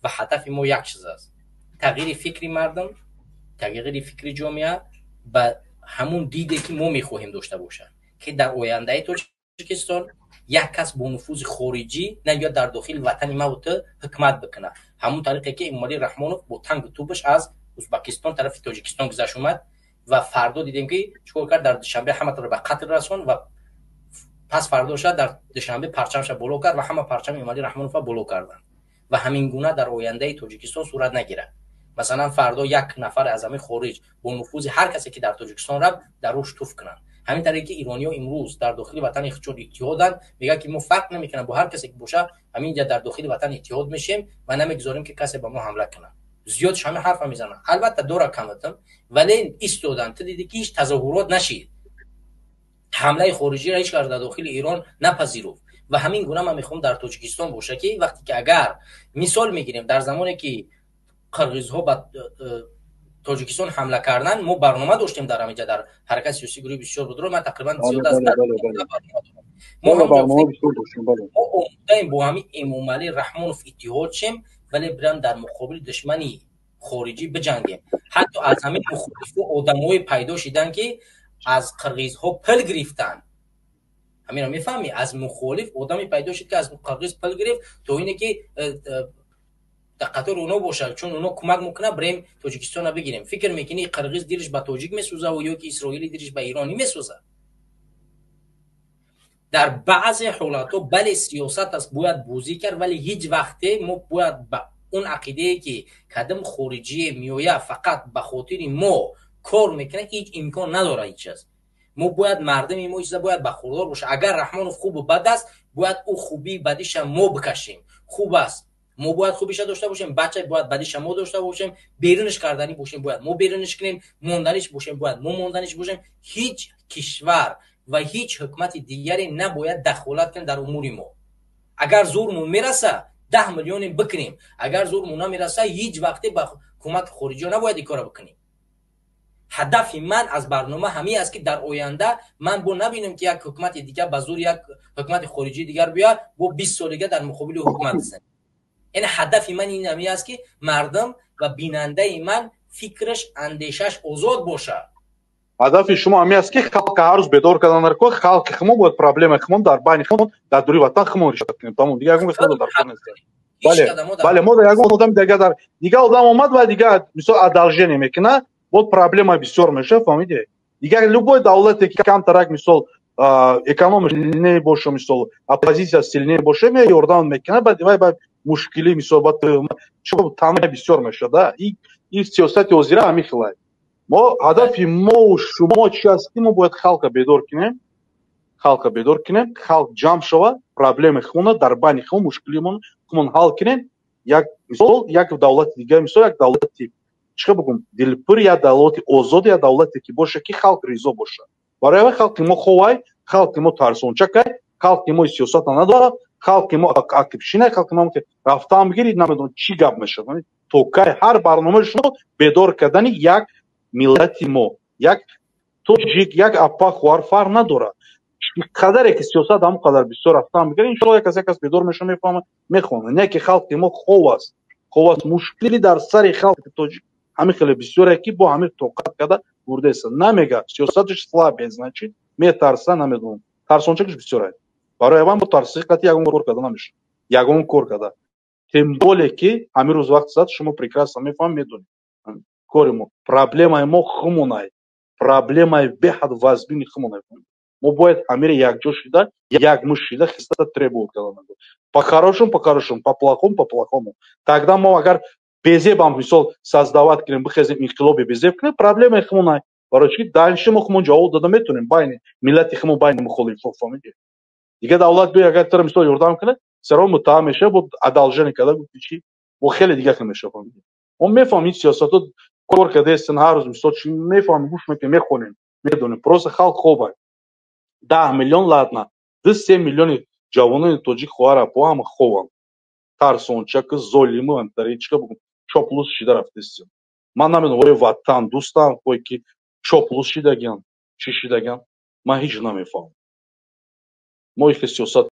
و هدف ما یک چیز است: تغییر فکری مردم، تغییر فکری جامعه به همون دیدی که ما میخواهیم داشته باشه که در آینده تاجیکستان یک کس با نفوذ خارجی نمیاد در داخل وطن ما و حکمت بکنه. همون طریقی که امامعلی رحمانوف با تنگ توپش از ازبکستان طرف تاجیکستان گذشت اومد و فردا دیدیم که چیکار کرد، در دوشنبه همه رو به قتل رسوند و پس فردا شد در دوشنبه پرچمش بالا کرد و همه پرچم امامعلی رحمانوف بالا کردن و همین گونه در آینده تاجیکستان صورت نگیره. مثلا فردا یک نفر از همه خارج با نفوذ هر کسی که در تاجیکستان رفت در روش توف کنن. همین طریقی که ایرانی‌ها امروز در داخل وطن خودشون اتحادن، میگه که ما فرق نمیکنه با هر کسی که باشه، همینجا در داخل وطن اتحاد میشیم و نمیگذاریم که کسی به ما حمله کنه. زیادش همه حرف میزنن، البته دور کمتم، ولی ایستادن تا دیدی که هیچ تظاهرات نشید، حمله خارجی را هیچ کس در داخل ایران نپذیرفت و همین گونه من میخوام در تاجیکستان باشه که وقتی که اگر مثال میگیریم در زمانی که قرغیزها به تاجیکستان حمله کردن، ما برنامه داشتیم در همینجا در حرکت سیاسی گروه 24 بود، من تقریبا زیاد از ما هم با همین امامعلی رحمانوف اتحاد شیم ولی برن در مقابل دشمنی خارجی بجنگیم. حتی از همین مخالف آدمای پیدا شدن که از قرغیزها پل گرفتن، همین رو میفهمی، از مخالف آدمی پیدا شد که از قرغیز پل گرفت تا اینه که در قطار اونا باشه، چون اونا کمک میکنه بریم تاجیکستان رو بگیریم. فکر میکنی قرغیز دیرش به تاجیک میسوزه و یا که اسرائیلی دیرش به ایرانی میسوزه؟ در بعضی حالاتو بله سیاست است باید بازی کرد، ولی هیچ وقته ما باید با اون عقیده که کدام خارجی میویه فقط به خاطر ما کار میکنه هیچ امکان نداره. هیچ چیز ما باید مردم ما چیزا باید بخوردار باشه. اگر رحمانوف خوب و بد است باید او خوبی بدیش ما بکشیم. خوب است ما باید خوبیش داشته باشیم، بچه باید بدیش ما داشته باشیم، بیرونش کردنی باشیم باید ما بیرونش کنیم، موندنش باشیم باید ما موندنش باشیم. هیچ کشور و هیچ حکومت دیگری نباید دخالت کنه در امور ما. اگر زورمون میرسه 10 میلیون بکنیم، اگر زورمون نمیرسه هیچ وقتی با حکومت خارجی نباید این کارو بکنیم. هدف من از برنامه همین است که در آینده من با نبینم که یک حکومت دیگه به زور یک حکومت خارجی دیگر بیاد با 20 سالگی در مقابل حکومت است. این هدف من این همین است که مردم و بیننده من فکرش اندیشش آزاد باشه. هدف شما همین است که خلق هر روز بیدار کردن کو خلق خمون بود پرابلم خمون در بین خمون در دوری وطن خمون ریشت کنیم. تمام دیگه اون قسمت در خمون است. بله ما در یک آدم دیگه در دیگه آدم اومد و دیگه مثلا ادالژه نمیکنه بود پرابلم بسیار میشه. فهمیدی دیگه любой دولتی که کم ترک مثلا اکونومی سیلنی باشه، مثلا اپوزیسیا سیلنی باشه می یاردان میکنه بعد وای مشکلی مثلا با چه تمام بسیار میشه. دا این سیاست وزیر همین خلای ما هدف ما و شما چی هستیم؟ ما باید خلق بیدار کنیم، خلق جمع شوه، پرابلم خونه در بین خون مشکلیمون خون حل کنیم. یک مثال یک دولت دیگه مثلا یک دولتی چه بگم دلپور یا دولتی آزاد یا دولتی که باشه که خلق رضا باشه. برای خلق ما خوای، خلق ما ترسونچه که خلق ما سیاست نداره، خلق ما اکتیفشینه، خلق ما که رفتن بگیرید نمیدونم چی گپ میشه. تو که هر برنامه شما بیدار کردن یک ملتی ما یک توجیک یک اپا خوار فر نداره. قدری که سیاست هم قدر بسیار رفتن بگیره ان شاء الله یک کس بیدار میشه میفهمه میخونه. نه که خلق ما خوب است مشکلی در سر خلق توجیک همین خیلی بسیاره که با همین توقعات کرده برده است. نمیگه سیاستش слабый значит میترسه نمیدونم ترسونچکش بسیاره. برای من با ترسیقتی یگون کار کرده نمیشه. یگون کار کرده тем более که همین روز وقت زد شما прекрасно میفهم میدونید کارمون проблема ما خمونای проблема بحد وزبین خمونای ما باید همین یک جا شده یک مش شده خسته требует کردن по-хорошему по-плохому. тогда ما اگر безебам مثال создавать کنیم بخزیم انقلاب безеб کنیم проблема خمونای برای چی дальше ما خمون جواب داده میتونیم بین ملت خمون بین مخالفین فهمیدید دیگه دولت بیا اگر تر مثال یاردم کنه سرا متهم میشه بود ادالژن کرده بود چی و خیلی دیگه میشه. فهمیدید ما میفهمیم سیاستو کار کرده استن هر روز مثال چی میفهمیم گوش میکنیم میدونیم پروسه خلق خوبه 10 میلیون لاتنا 2 میلیون جوانان توجیک خواره با هم خوبن ترسونچک زولیم و انتریچка بگم چوپلوس شده رفتیم. من نمیدونم وای وطن دوستان وای کی چوپلوس شدگان چی شدگان من هیچ نمیفهمم. ما این سیاست